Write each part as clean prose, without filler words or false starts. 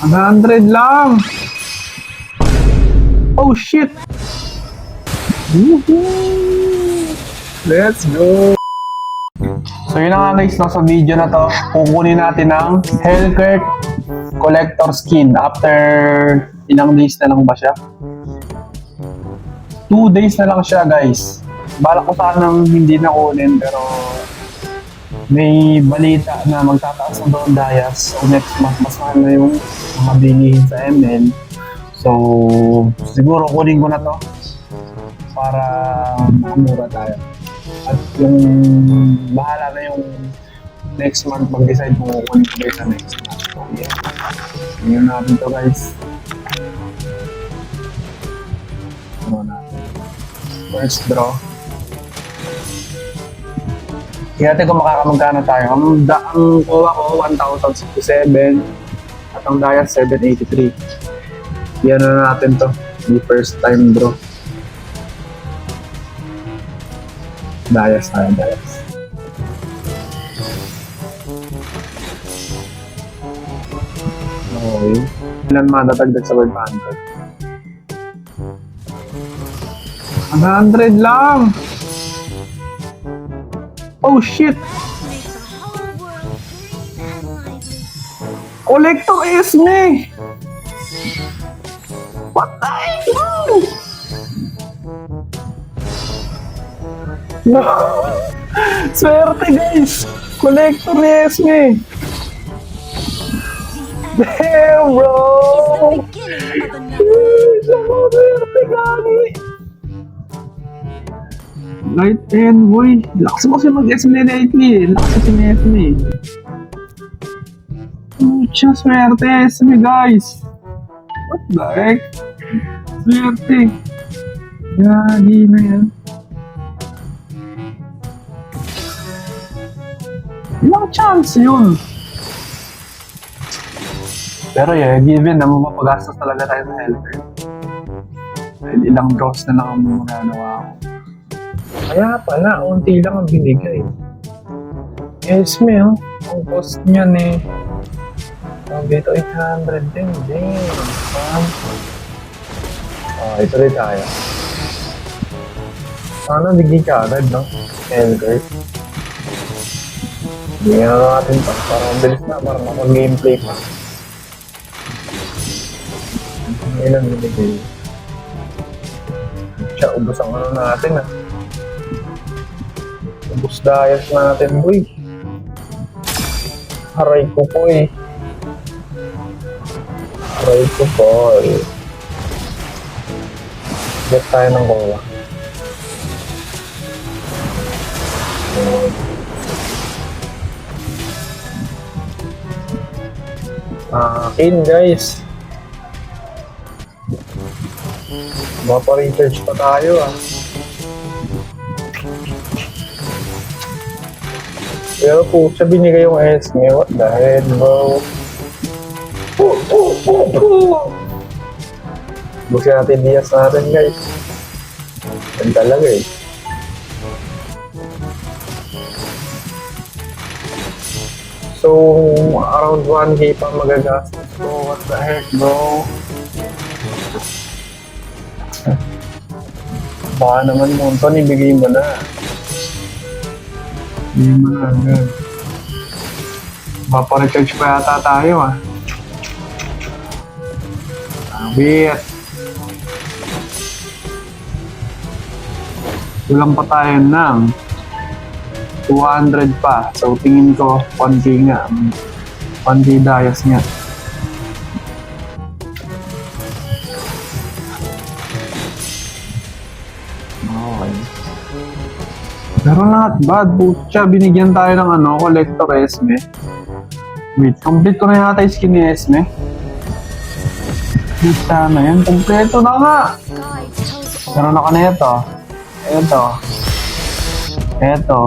100 lang! Oh shit! Woohoo! Let's go! So yun na nga guys, no, sa video na to, kukunin natin ng Hellcurt Collector Skin after ilang days na lang ba siya? 2 days na lang siya guys. Balak ko sanang hindi na kunin pero may balita na magtataas na doon Dayas. So next month mas mahal na yung mga bilihin sa ML. So siguro kunin ko na to para makamura tayo. At yung bahala na yung next month mag-decide kung kukunin ko sa next month. So yeah. Tingnan natin to guys. Ano natin. First draw. Tingnan natin kung makakamagkano tayo. Ang kuha ko 1,067 at ang Dayas 783. Yan na natin to. The first time draw. Dayas tayo, Dayas. Okay. Ilan matatagdag sa 500? 100 lang! Oh shit! Collector Esme! What the hell? No! Swerte guys! Collector ni Esme! Damn bro! Swerte gani! Light Envoy. Lakas mo kasi mag-SME lately. Lakas kasi ng SME. Mucha swerte SME guys. What the heck? Swerte. Gagi na yan. Ilang chance yun. Pero yeah, given na mapagastos talaga tayo sa Hellcurt. Dahil ilang draws na lang ang magagawa ko. Kaya pala, unti lang ang binigay. Esme, oh. Ang cost niyan eh. Dito 800 din. Damn. Ito rin tayo. Sana bigay ka agad, no? Hellcurt. Bigyan na natin pa. Para mabilis na. Para makag-gameplay pa. Ilan binigay? Siya, ubos ang ano natin, ah. Ubus Dayas natin, boy. Aray ko po eh. Aray ko po eh. Get tayo ng kola. Akin guys. Mapa-recharge pa tayo ah. Pero po, siya binigay yung Esme. What the hell, bro? Busin natin Diaz natin, guys. Yan talaga eh. So, around 1K pa magagastos. So, what the heck, bro? Baka naman mo, Anton, ibigay mo na. Hindi mo na agad. Mapa-recharge pa yata tayo ah. Abit. Kulang pa tayo ng 200 pa. So tingin ko 1K nga. 1K Dayas nga. Okay. Pero not bad, butya. Binigyan tayo ng ano, Collector Esme. Wait, complete ko na yata yung skin ni Esme. Butya na yan, kompleto na nga. Meron ako na ito. Ito.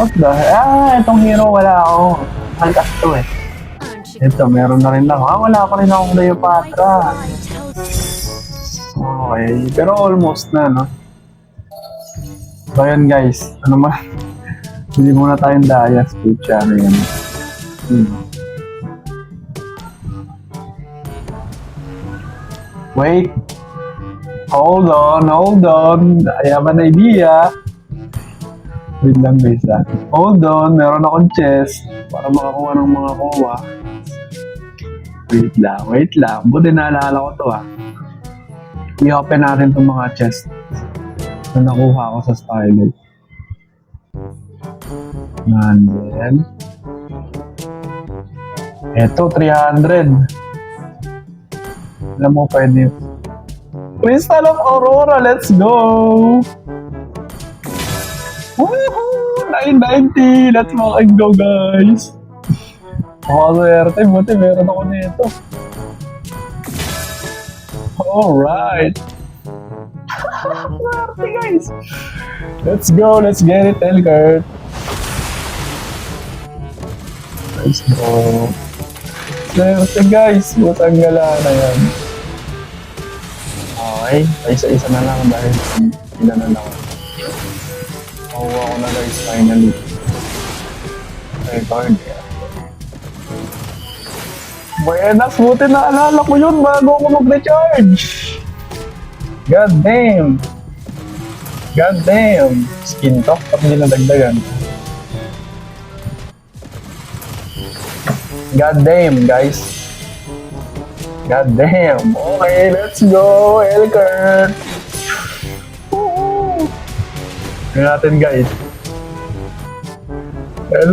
What the hell? Itong hero wala ako. Halkas to eh. Ito, meron na rin lang. Wala pa rin akong Cleopatra. Okay, pero almost na, no? So yun guys, ano man, hindi muna tayong Dayas, putya na yun. Wait. Hold on. I have an idea. Wait lang guys ah. Hold on, meron akong chest para makakuha ng mga kowa. Wait lang. Buti naalala ko to ah. I-open natin itong mga chest na nakuha ko sa Starlight. And then, eto, 300. Alam mo, pwede. Crystal of Aurora, let's go! Woohoo! 990! Let's fucking go, guys! Swerte, buti meron ako nito. Alright! Swerte, guys! Let's go, let's get it, Elkert! Let's go! Swerte, guys! Butang gala na yan. Okay, isa-isa na lang dahil ilan na lang. Makuha ko na guys, finally. Record. Buenas, buti naalala ko yun bago ako mag-recharge. God damn. Skin talk, pati hindi nadagdagan. God damn, guys. God damn. Okay, let's go, Elkert. Tignan natin, guys.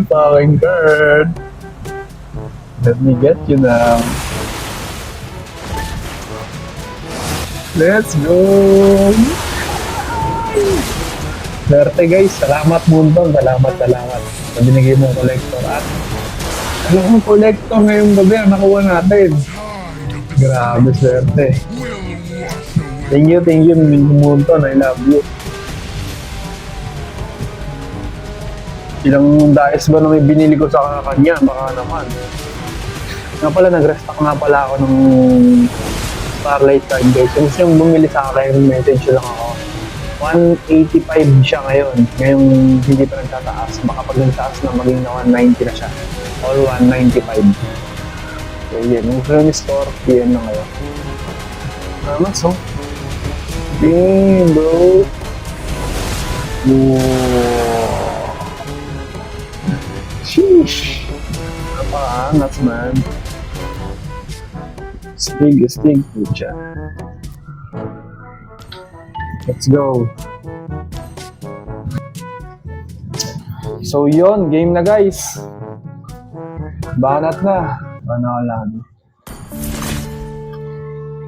Fucking Kurt. Let me get you now. Let's go. Swerte guys. Salamat Bunton. Salamat. Sa binigay mong collector. At alam mo collector ngayong gabi ang nakuha natin. Grabe, swerte. Thank you, Bunton. I love you. Ilang dice ba na may binili ko sa kanya? Baka naman. Nga pala, nag-restock nga pala ako ng Starlight card guys. Kung gusto yung bumili sa akin, message lang ako. 185 siya ngayon. Ngayong hindi pa nagtataas. Baka pag nagtaas na maging na 190 na siya. All 195. So yun, yung gusto yung store, PM na ngayon. Naman so. Damn bro. Wow. Sheesh. Napaangas man. Stig pucha. Let's go. So yon, game na guys. Banat na. Banala.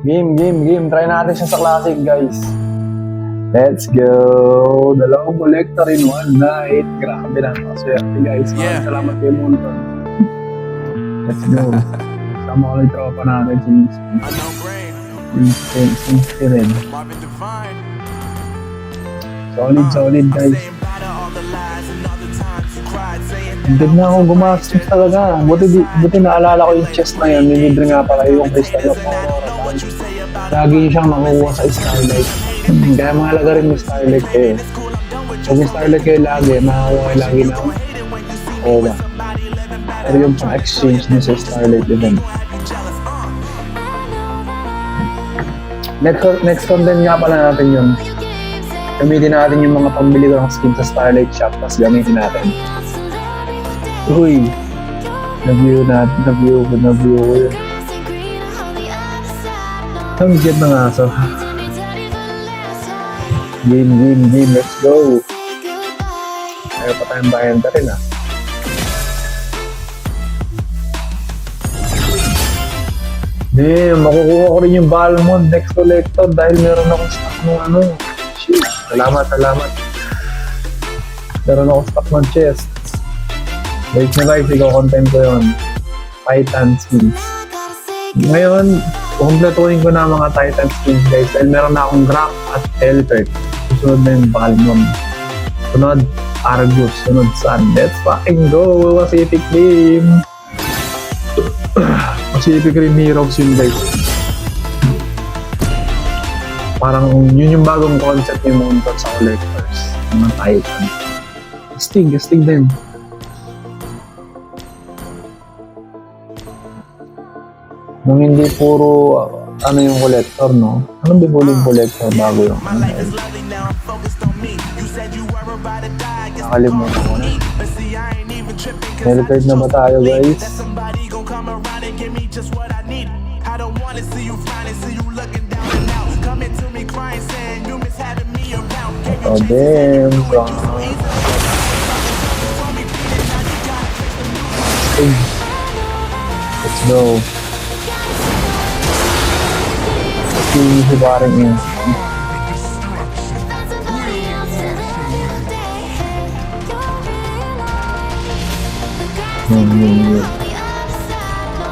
Game. Try natin siya sa classic guys. Let's go. Dalawang collector in one night. Grabe na. Swerte guys. Yeah. Salamat kayo muna. Let's go. Sama ko lang tropa natin si Ren. Solid guys. Hindi na ako gumastos talaga. Buti naalala ko yung chest na yan. Nilibre nga pala yung Crystal of Aurora. Lagi siyang nakuha sa Starlight. Kaya mahalaga rin yung Starlight kayo. Kung yung Starlight kayo lagi, makakuha kayo lagi na Aurora. Pero yung pang-exchange din sa Starlight event. Next content nga pala natin yun. Gamitin natin yung mga pambili ko ng skin sa Starlight Shop, tapos gamitin natin. Uy! Na-view ko yun. Ang get ng aso. Game, let's go! Ayaw pa tayong bayan ka rin ah. Makukuha ko rin yung Balmond next collector dahil meron akong stock ng ano. Shit, salamat. Meron akong stock ng chest. Wait na guys, ikaw-content ko yun. Titan skins. Ngayon, kumpletuhin ko na mga Titan skins guys dahil meron na akong Grak at Elkert. Susunod na yung Balmond. Sunod, Argus. Sunod, Sun. Let's fucking go! Pacific Rim! Pacific Rim Heroes yun guys. Parang yun yung bagong concept ni Monton sa collectors. Mga Titan. Stig din. Nung hindi puro ano yung collector, no? Anong bibuling collector bago yung ano? Nakalimutan ko na. Nilipid na ba tayo, guys? Oh, damn. Let's go. Si Baring yun.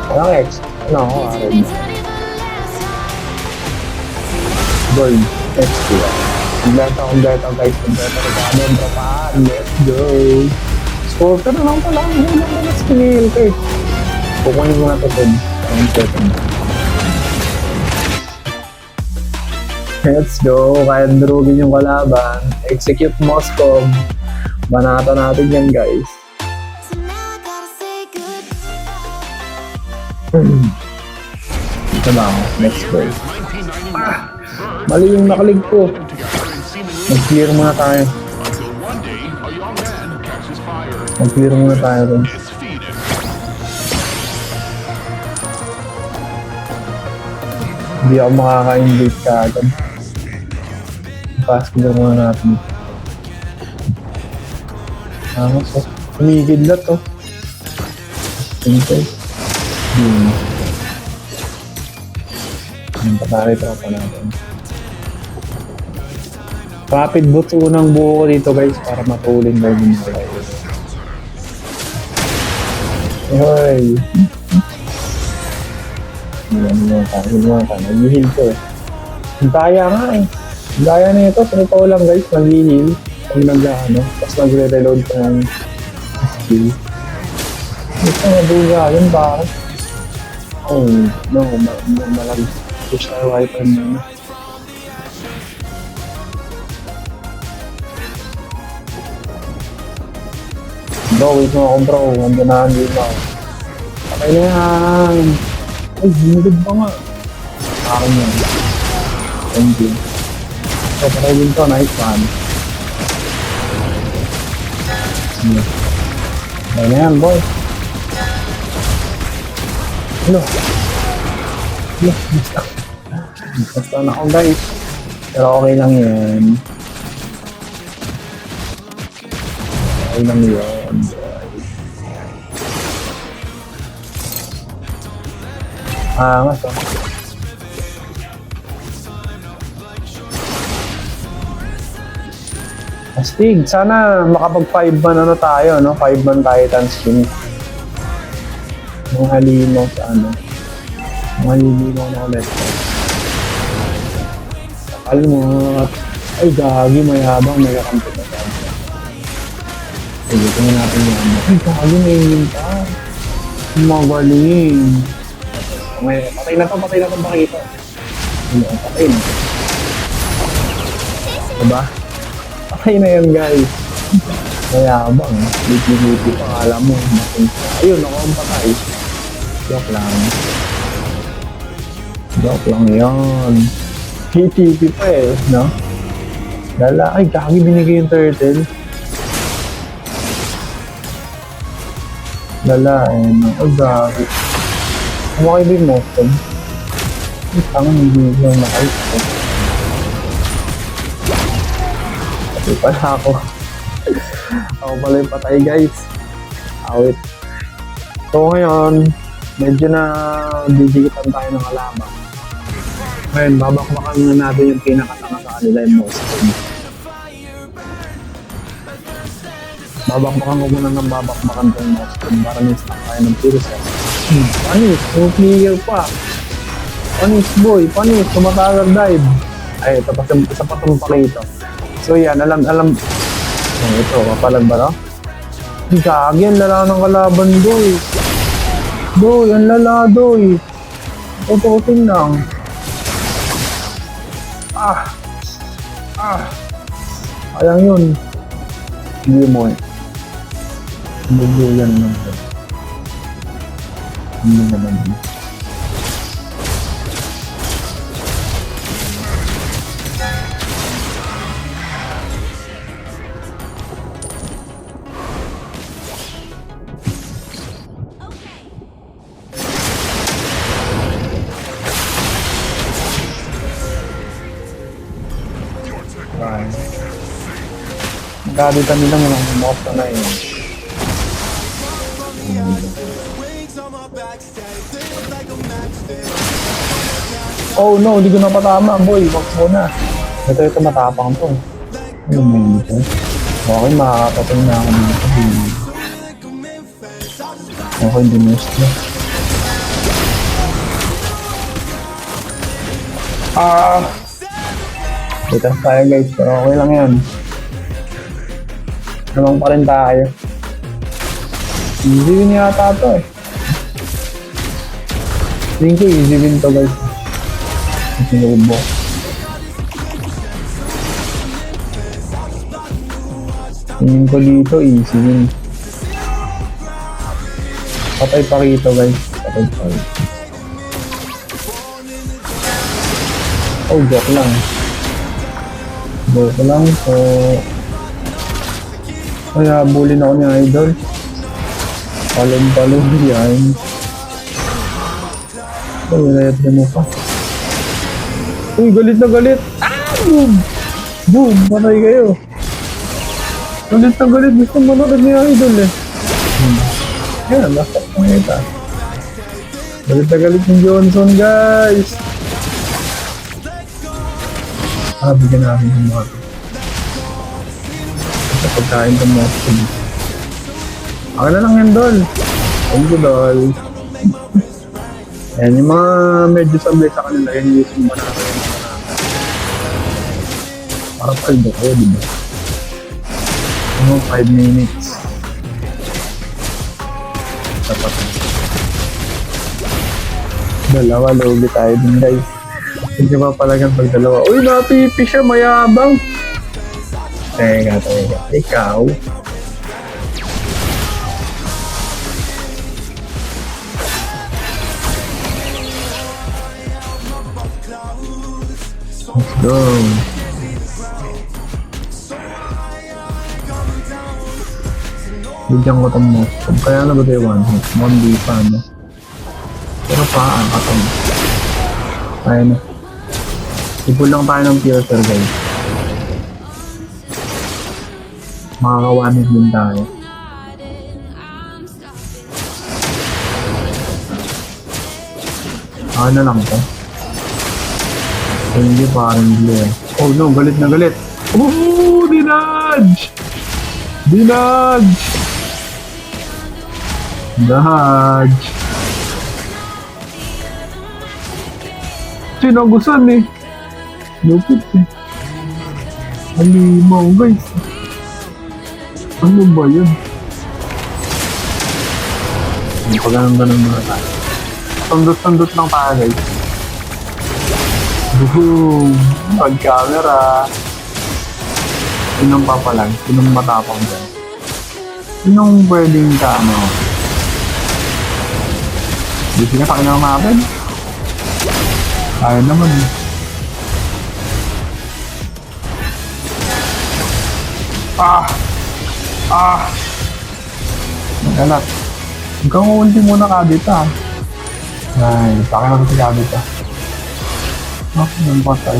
Parang X. Ano ako, Aaron? Gold. XP. Kompleto guys. Kompleto regalo. Trapahan. Let's go. Score ka na lang pala. Hindi lang na skill. Kurt. Kukunin mo na ito. Let's go. Kaya durugin yung kalaban. Execute Moscow. Banata natin yan, guys. Ito na ako. Next go. Mali yung nakalig ko. Mag-clear muna tayo. Mag-clear muna tayo rin. Hindi ako makaka-invite ka agad. Pass-clear muna natin. So, kumigid na to. Hintay. Ang patari tropa natin. Rapid boots unang buo ko dito guys para matulin na yung mga Hoy! Nag-heal ko eh. Ang daya nga eh. Ang daya na ito. Sa ito lang guys, nag-heal. Pag nag-ano, tapos nag-reload ko ng skill. Ito mabuga, yun bakit? Oh, no, push tayo wiper na. Bro, wait mo akong bro. Handa na hindi mo. Okay na yan. Ay, hinagod pa nga. Akin yan. Thank you. So, pakalin to. Nice one. Okay na yan, boy. Hello. Basta na ako, guys. Pero okay lang yan. Okay lang yun. Angas oh. Astig, sana makapag 5-man ano tayo, no? 5-man Titans yun. Mga halimaw sa ano. Mga halimaw na ulit. Alam mo, ay gagi, mayabang, may kakampi na tayo. Sige, tingnan natin yung ano. Ay gagi, may hinta. Magaling. Patay na to makikita. Patay na. Diba? Patay na yan guys. Mayabang. Lipi-lipi pa, alam mo. Ayun, ako ang patay. Joke lang. Joke lang yan. KTP pa eh, no? Lala, ay gagi binigay yung turtle. Lala, eh, no? Ay gagi. Kumakay din mo ito. Ay, tangan, hindi lang nakalit. Patay pala ako. Ako pala yung patay guys. Awit. So ngayon, medyo na didikitan tayo ng kalaban. Ngayon, babakbakan na natin yung pinakatanga sa kanila yung Moscow. Babakbakan ko muna ng babakbakan ko yung Moscow para na-stack tayo ng Pyrrhus. Panis, no-clear pa. Panis boy, panis, tumatagal dive. Ay, ito pa isa pa itong pakito. So yan, alam. Oh, ito, kapalag ba no? Gagi, ang lala ng kalaban doy. Doy, ang lala doy. Tututin lang. Ayang yun. Hindi mo eh. Hindi yan naman. Hindi naman. Kaditan nila mo ng moto na yun. Oh no, hindi ko napatama, boy. Wag mo na. Ito matapang to. Ayun mo yun ito. Okay, makakapatay na ako dito. Okay, hindi mo ito. Litas tayo guys, pero okay lang yan. Namang pa rin tayo. Easy win yata to eh. Tingin ko easy win to guys. Sinubo. Tingin ko dito easy win. Patay pa rito guys. Patay pa rito. Oh, joke lang. Joke lang. So, kaya bulin ako ni Idol. Palong-palong yan. Oh, nilayat mo pa. Uy, galit na galit. Boom! Boom! Patay kayo. Galit na galit. Gusto mo na ni Idol eh. Yan, last up na ito. Galit na galit ni Johnson guys. Bigyan natin yung mga ito. Sa pagkain ng mga ito. Ako na lang yan, Dol. Thank you, Dol. Ayan, yung mga medyo sablay sa kanila, yan yung manaka yung manaka. Para paldo ko, diba? Ano, 5 minutes. Dapat. Dalawa, logi tayo din, guys. Hindi ba palagang pagdalawa? Uy, napipi siya, mayabang! Teka. Ikaw? Let's go! Bigyan ko itong most. Kaya na ba tayo one hit? 1D pa, no? Pero paan ka ito. Ayun na. Ipul lang tayo ng filter guys. Makakawanit din tayo. Ako na lang ito. Hindi parang blue eh. Oh no, galit na galit. Oh, dinudge! Dinudge! Dodge! Sinagusan eh. Lupit eh. Halimaw guys. Ano ba yun? Ang pagandang mga tayo. Sandot-sandot lang tayo guys. Boom! Pag-camera. Sinong papalag? Sinong matapang dyan? Sinong pwedeng ka ano? Hindi ka takin ng mapin? Ayaw naman eh. Magalat. Huwag kang uunti muna kadit ah. Ay, takin natin si kadit ah. Nang patay.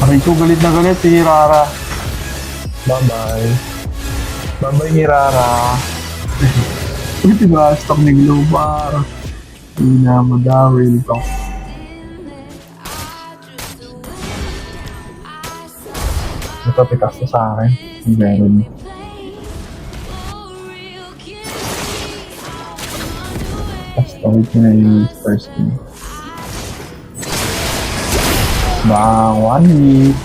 Aray ko, galit na galit si Hirara. Bye-bye. Bye-bye Hirara. Ito ba, stock ni Global. Hindi na madawil ko. Ito, pitas na sa akin. Meron. Tawid ko na yung first game. Bang, 1 hit.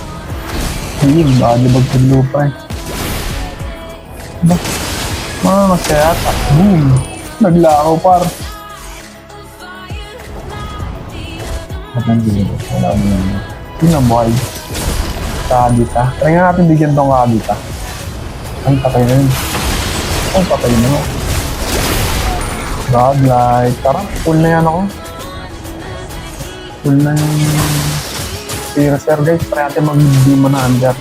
Hing, baka libag sa lupa eh. Ba? Masaya ata. Boom! Naglakaw par. At nandito. Wala mo naman. Sino boy? Kadita. Try nga natin bigyan tong kadita. Ang patay na yun. Ang patay na yun. Godlight. Tara, full na yan ako. Full na yung Eraser guys. Try natin mag-demon na under.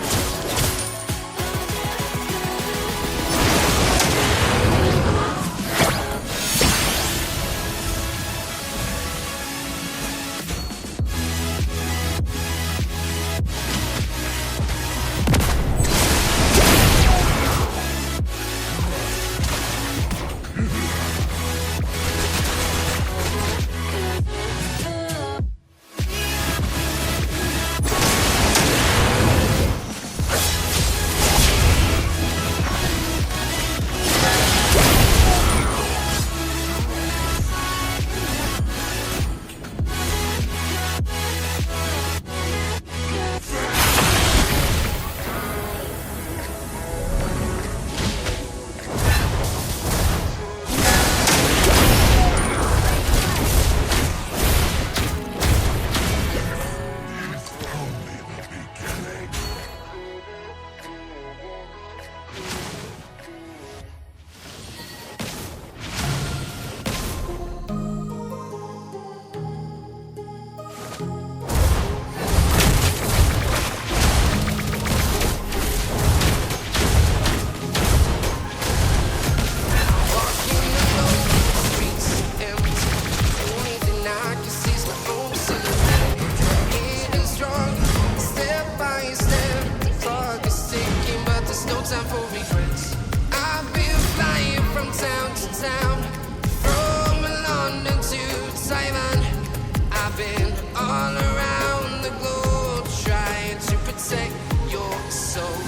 time for regrets. I've been flying from town to town, from London to Taiwan. I've been all around the globe trying to protect your soul.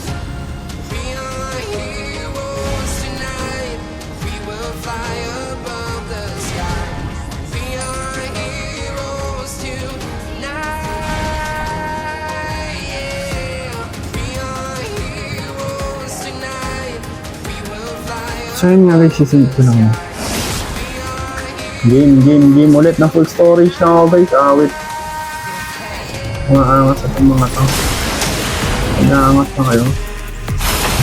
We are heroes tonight. We will fly above the sky. We are heroes tonight. Yeah. We are heroes tonight. We will fly So yun nga guys, sisig ko lang. Game ulit na full storage na ako guys. Wait. Mga angas at mga tao. Nag-aangas na kayo.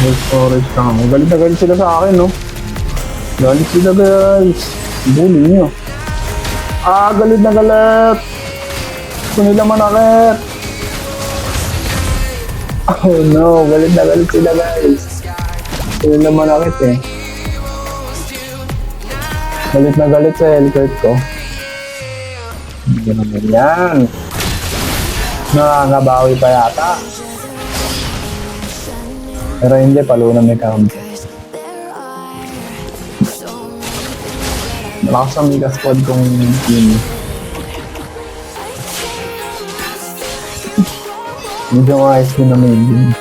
Full storage na ako. Galit na galit sila sa akin, no? Galit sila guys. Bully nyo. Galit na galit. Gusto nila manakit. Oh no, galit na galit sila guys. Gusto nila manakit eh. Galit na galit sa helicopter ko. Hindi naman yan. Nakakabawi pa yata. Pero hindi, palunan may kampo. Malakas ang mega squad kong team. Medyo ayos din naman yun.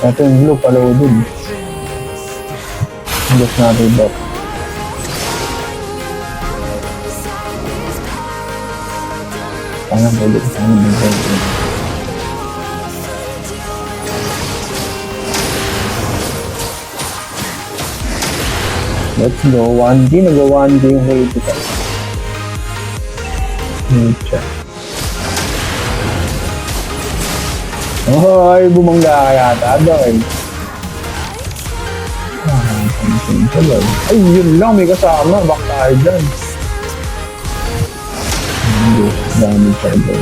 Ito yung blue, paludin. Just natin bot. Parang pwede ko saan yung bot. Let's go. 1D. Nag-1D yung hate ito. Nature. Oh, ay bumangga ka yata. Dahil. Ay, yun lang. May kasama. Back tayo dyan. Hindi. Dami pa ito.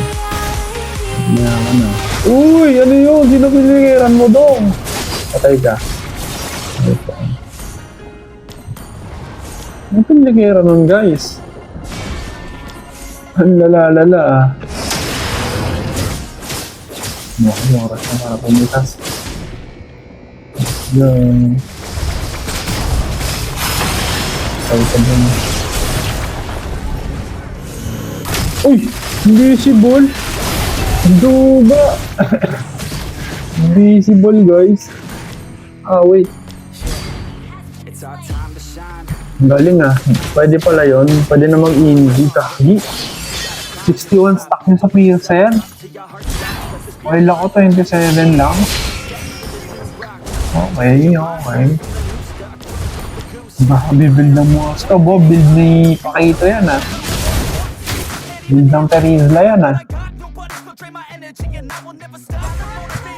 Kaya ka na. Uy! Ano yun? Sino piligiran mo dong? Patay ka. Ano piligiran nun guys? Ang lala-lala ah. Mga oras na para pumitas. Yun. Uy! Invisible! Duba! Invisible guys. Wait. Galing ah. Pwede pala yun. Pwede na mag-indie. Kagi. 61 stock nyo sa PSN. While ako 27 lang. Okay. Baka bibuild ng Moscow, Bob. Build ni Pakito yan, ah. Build ng Terizla yan, ah.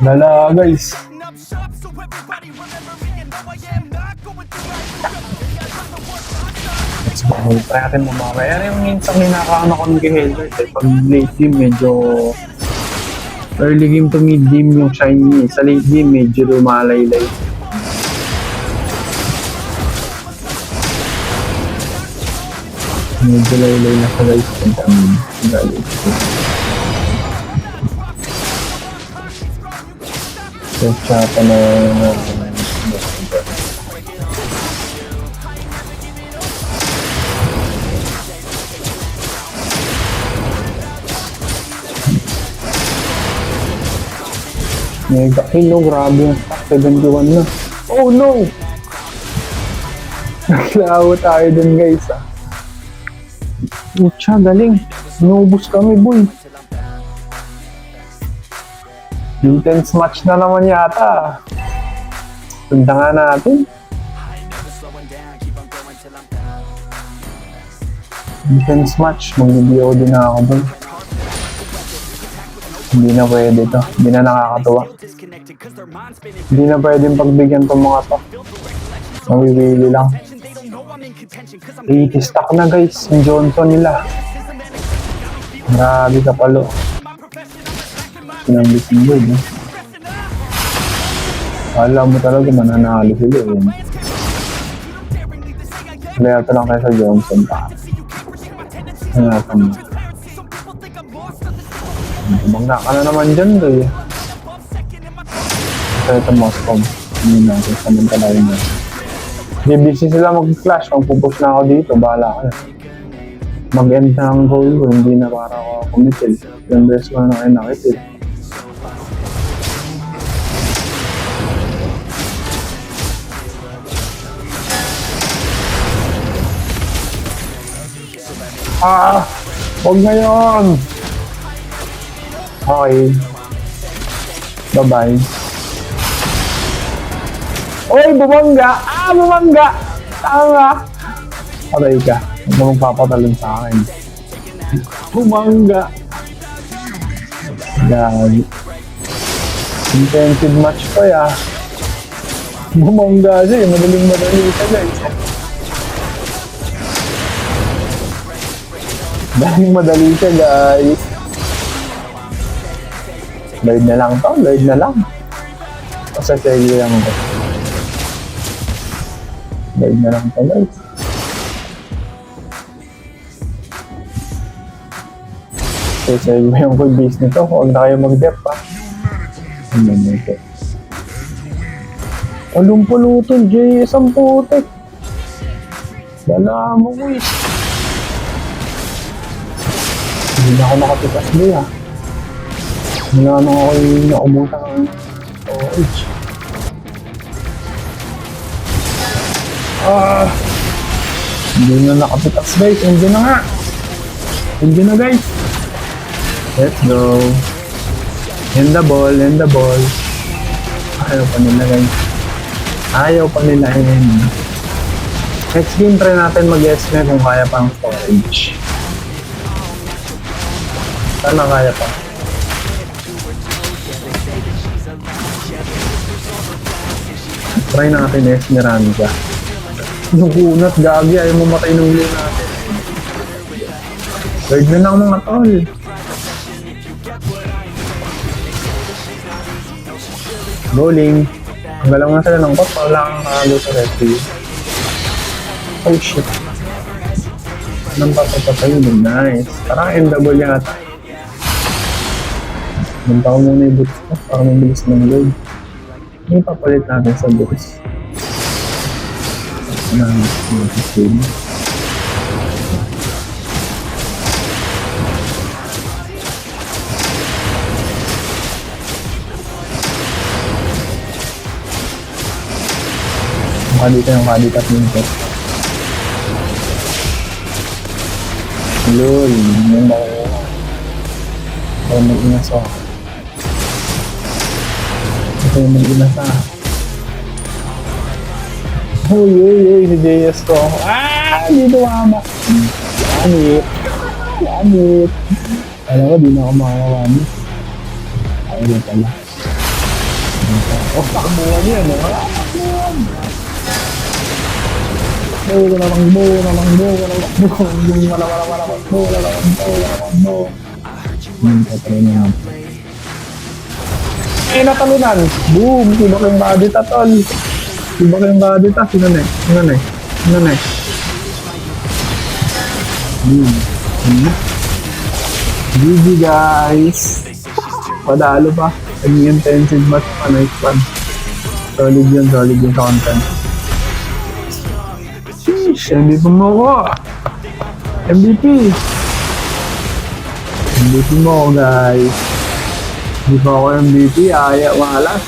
Lala, guys. Let's go. Try natin mamamaya. Yan yung minsan ninakaano ko ng Helder. Pag late game, medyo early game to mid game yung shiny. Sa late game, medyo lumalaylay. Medyo laylay na sa guys. Ang galit. So, tsaka na mega kill, no? Grabe yung stock. 71 na. Oh no! Naklawo tayo dun guys, ah. Pucha, galing. Inubos kami, boy. Intense match na naman yata. Punta nga natin. Intense match. Mag-video din na ako doon. Hindi na pwede to. Hindi na nakakatuwa. Hindi na pwedeng pagbigyan tong mga to. Mawiwili lang. 80 stock na guys. Yung Johnson nila. Grabe ka palo. Sinambit yung board, eh. Alam mo talaga mananalo sila, eh. Layata lang tayo sa Johnson pa. Layata mo. Bumangga ka na naman dyan, eh. Ito Moscow. Hindi natin. Samantalayan natin. Hindi busy sila mag-clash. Kung pupush na ako dito, bahala ka na. Mag-end na ang goal ko. Hindi na para ako kumitil. Yung best ko na kayo nakitil. Huwag na yun! Okay. Bye-bye. Uy, bumangga! Bumangga! Tama! Patay ka. Huwag mo magpapatalon sa akin. Bumangga! Gagi. Intensive match pa ya. Bumangga siya eh. Madaling-madali siya guys. Madaling-madali siya guys. Load na lang to. Load na lang. Pasasayli lang ko. Load na lang to guys. Pasasayli mo yung full base nito. Huwag na kayo mag-dep ha. Ano na ito? Alumpulutol, JS ang putik. Wala mo guys. Hindi na ako nakapitas doon ha. Wala na ako yung naumutan ng OH. Hindi na nakapitas guys. Hindi na nga. Hindi na guys. Let's go. End the ball, end the ball. Ayaw pa nila guys. Ayaw pa nila end. Next game try natin mag-esme kung kaya pang storage. Sana kaya pa. Try natin Esmeralda. Yung kunat gagi, ayaw mamatay ng huli natin. Guard na lang mga tol. Bowling. Ang galang na sila ng pot, wala kang nakalo sa referee. Oh shit. Anong papapatay yun? Nice. Parang endable yata. Punta ko muna yung boots ko para mabilis ng load. Yung papalit natin sa boots. Game. Mukha dito yung kadikat nito. Lol, yung baka mag-inas ako. Ito yung mag-inas ako. Uy, si JS ko. Dito mama. Lamit. Alam ko, di na ako makakawamit. Ayun pala. Takbuhan yan. Natalunan. Boom! Tiba kayong body tatol. Tiba kayong body ta. Sino na eh? Boom. GG guys. Padalo pa. Intensive match pa. Nice one. Solid yun sa content. Sheesh, MVP mo ko. MVP mo ko guys. Hindi pa ako MVP, malas.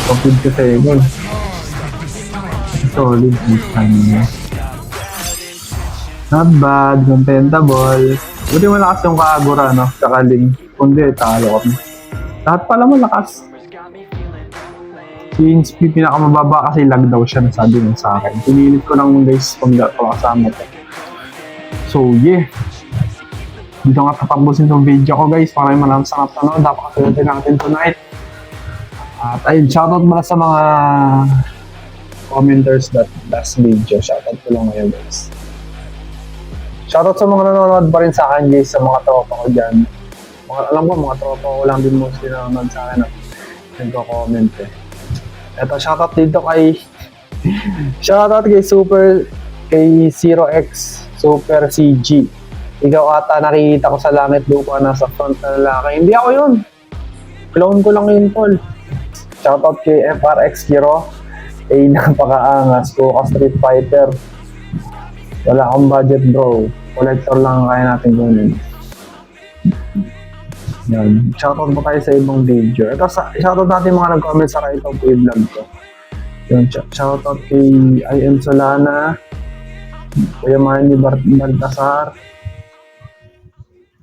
Kapid ka sa ego. Solid this time niya. Not bad, contentable. Buti malakas yung Kaagura, no? Tsaka Ling. Kundi, talo kami. Lahat pala malakas. Si Inspi pinakamababa kasi lag daw siya, nasabi mo sa akin. Pinilit ko lang guys pag kasama ko. So yeah. Dito nga tapabusin itong video ko guys. Maraming sarap na no. Dapat kasulitin natin tonight. At ayun, shoutout mula sa mga commenters that last video. Shoutout ko lang ngayon guys. Shoutout sa mga nanonood pa rin sa akin guys. Sa mga tropa ko dyan. Alam ko, mga tropa ko lang din mostly nanonood sa akin. Nagko-comment eh. Eto, shoutout dito kay shoutout kay kay 0x Super CG. Ikaw ata nakikita ko sa langit lupa nasa front na lalaki. Hindi ako yun. Clone ko lang yun, Paul. Shoutout kay FRX Kiro. Napakaangas ko ka Street Fighter. Wala akong budget, bro. Collector lang ang kaya natin kunin. Yan. Shoutout po tayo sa ibang video. Ito, shoutout natin mga nag-comment sa right of way vlog ko. Yun, shoutout kay IM Solana, Kuya Manny Baltasar.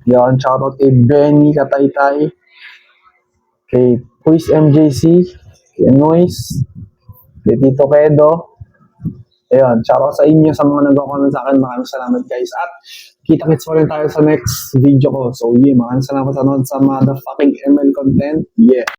Yan, shoutout kay Benny Kataytay, kay Quiz MJC, kay Noise, kay Tito Kedo. Ayun, shoutout sa inyo sa mga nag-comment sa akin. Maraming salamat guys. At kita-kits pa rin tayo sa next video ko. So yeah, maraming salamat sa motherfucking ML content. Yeah.